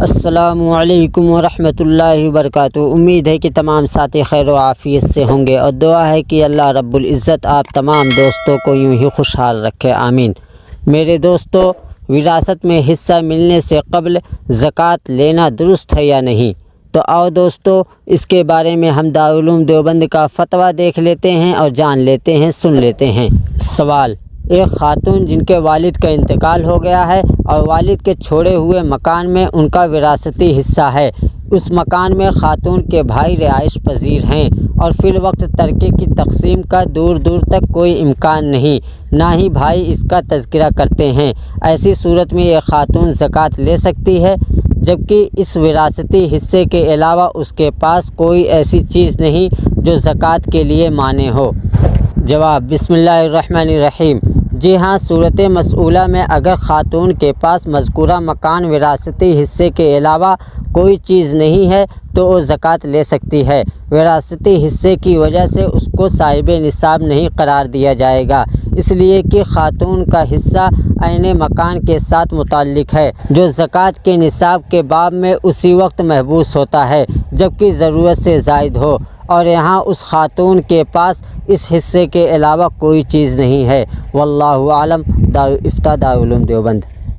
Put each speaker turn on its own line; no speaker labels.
السلام علیکم ورحمۃ اللہ وبرکاتہ۔ امید ہے کہ تمام ساتھی خیر و عافیت سے ہوں گے، اور دعا ہے کہ اللہ رب العزت آپ تمام دوستوں کو یوں ہی خوشحال رکھے، آمین۔ میرے دوستو، وراثت میں حصہ ملنے سے قبل زکوٰۃ لینا درست ہے یا نہیں؟ تو آؤ دوستو، اس کے بارے میں ہم دارالعلوم دیوبند کا فتویٰ دیکھ لیتے ہیں اور جان لیتے ہیں، سن لیتے ہیں۔ سوال: ایک خاتون جن کے والد کا انتقال ہو گیا ہے اور والد کے چھوڑے ہوئے مکان میں ان کا وراثتی حصہ ہے۔ اس مکان میں خاتون کے بھائی رہائش پذیر ہیں اور فی الوقت ترکے کی تقسیم کا دور دور تک کوئی امکان نہیں، نہ ہی بھائی اس کا تذکرہ کرتے ہیں۔ ایسی صورت میں یہ خاتون زکوٰۃ لے سکتی ہے، جبکہ اس وراثتی حصے کے علاوہ اس کے پاس کوئی ایسی چیز نہیں جو زکوٰۃ کے لیے مانع ہو؟ جواب: بسم اللہ الرحمن الرحیم۔ جی ہاں، صورت مسئولہ میں اگر خاتون کے پاس مذکورہ مکان وراثتی حصے کے علاوہ کوئی چیز نہیں ہے تو وہ زکوٰۃ لے سکتی ہے۔ وراثتی حصے کی وجہ سے اس کو صاحب نصاب نہیں قرار دیا جائے گا، اس لیے کہ خاتون کا حصہ عین مکان کے ساتھ متعلق ہے، جو زکوٰۃ کے نصاب کے باب میں اسی وقت محبوس ہوتا ہے جبکہ ضرورت سے زائد ہو، اور یہاں اس خاتون کے پاس اس حصے کے علاوہ کوئی چیز نہیں ہے۔ واللہ اعلم۔ دارالفتہ دارالعلوم دیوبند۔